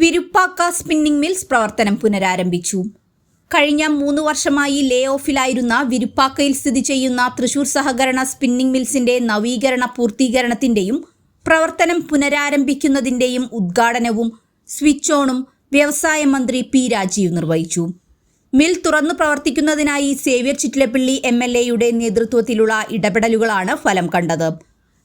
Viruppakka spinning mills പ്രവർത്തനം പുനരാരംഭിച്ചു. കഴിഞ്ഞ 3 വർഷമായി ലേ ഓഫിലായിരുന്ന വിരുപ്പാക്കയിൽ സ്ഥിതി ചെയ്യുന്ന തൃശൂർ സഹകരണ സ്പിന്നിംഗ് മിൽസിന്റെ നവീകരണ പൂർത്തീകരണത്തിന്റെയും പ്രവർത്തനം പുനരാരംഭിക്കുന്നതിന്റെയും ഉദ്ഘാടനവും സ്വിച്ച് ഓണും വ്യവസായ മന്ത്രി പി രാജീവ് നിർവഹിച്ചു. മിൽ തുറന്നു പ്രവർത്തിക്കുന്നതിനായി സേവ്യർ ചിറ്റിലപ്പള്ളി MLA-യുടെ നേതൃത്വത്തിലുള്ള ഇടപെടലുകളാണ് ഫലം കണ്ടത്.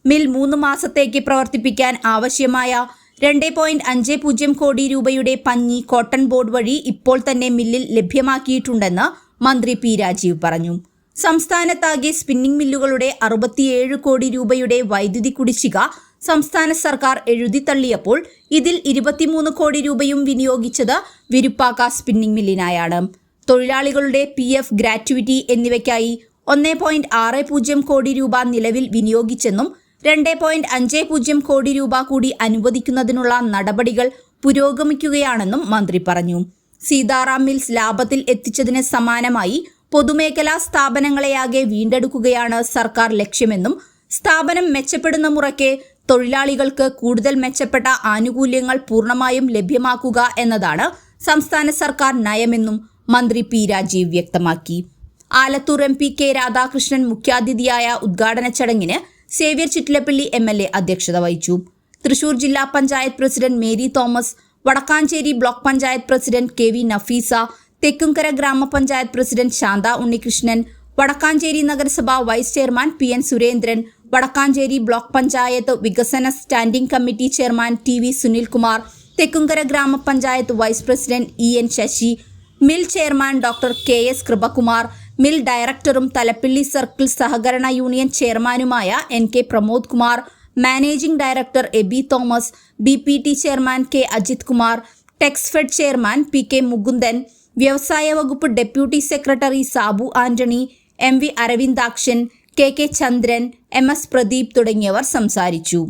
മിൽ 3 മാസത്തേക്ക് പ്രവർത്തിപ്പിക്കാൻ ആവശ്യമായ 2.50 കോടി രൂപയുടെ പഞ്ഞി കോട്ടൺ ബോർഡ് വഴി ഇപ്പോൾ തന്നെ മില്ലിൽ ലഭ്യമാക്കിയിട്ടുണ്ടെന്ന് മന്ത്രി പി രാജീവ് പറഞ്ഞു. സംസ്ഥാനത്താകെ സ്പിന്നിംഗ് മില്ലുകളുടെ 67 കോടി രൂപയുടെ വൈദ്യുതി കുടിശ്ശിക സംസ്ഥാന സർക്കാർ എഴുതിത്തള്ളിയപ്പോൾ ഇതിൽ 23 കോടി രൂപയും വിനിയോഗിച്ചത് വിരുപ്പാക്ക സ്പിന്നിംഗ് മില്ലിനായാണ്. തൊഴിലാളികളുടെ PF ഗ്രാറ്റുവിറ്റി എന്നിവയ്ക്കായി 1.60 കോടി രൂപ നിലവിൽ വിനിയോഗിച്ചെന്നും 2.50 കോടി രൂപ കൂടി അനുവദിക്കുന്നതിനുള്ള നടപടികൾ പുരോഗമിക്കുകയാണെന്നും മന്ത്രി പറഞ്ഞു. സീതാറാം മിൽസ് ലാഭത്തിൽ എത്തിച്ചതിന് സമാനമായി പൊതുമേഖലാ സ്ഥാപനങ്ങളെയാകെ വീണ്ടെടുക്കുകയാണ് സർക്കാർ ലക്ഷ്യമെന്നും സ്ഥാപനം മെച്ചപ്പെടുന്ന മുറയ്ക്ക് തൊഴിലാളികൾക്ക് കൂടുതൽ മെച്ചപ്പെട്ട ആനുകൂല്യങ്ങൾ പൂർണ്ണമായും ലഭ്യമാക്കുക എന്നതാണ് സംസ്ഥാന സർക്കാർ നയമെന്നും മന്ത്രി പി രാജീവ് വ്യക്തമാക്കി. ആലത്തൂർ MP K രാധാകൃഷ്ണൻ മുഖ്യാതിഥിയായ ഉദ്ഘാടന ചടങ്ങിന് സേവ്യർ ചിറ്റിലപ്പള്ളി MLA അധ്യക്ഷത വഹിച്ചു. തൃശൂർ ജില്ലാ panchayat president Mary Thomas, Wadakkanchery block panchayat president KV Nafeesa, Thekkumkara ഗ്രാമപഞ്ചായത്ത് പ്രസിഡന്റ് ശാന്ത ഉണ്ണികൃഷ്ണൻ, വടക്കാഞ്ചേരി നഗരസഭ vice chairman PN Surendran, Wadakkanchery block panchayat വികസന standing committee chairman TV Sunilkumar, Thekkumkara ഗ്രാമപഞ്ചായത്ത് vice president EN Sasi, mill chairman doctor KS Kripakumar, mill ഡയറക്ടറും തലപ്പിള്ളി സർക്കിൾ സഹകരണ യൂണിയൻ ചെയർമാനുമായ NK Pramod Kumar, managing director Eby Thomas, BPT chairman K Ajith Kumar, Texfed chairman PK Mukundan, വ്യവസായ വകുപ്പ് deputy secretary Sabu Antony, MV Aravindakshan, KK ചന്ദ്രൻ, MS Pradeep തുടങ്ങിയവർ സംസാരിച്ചു.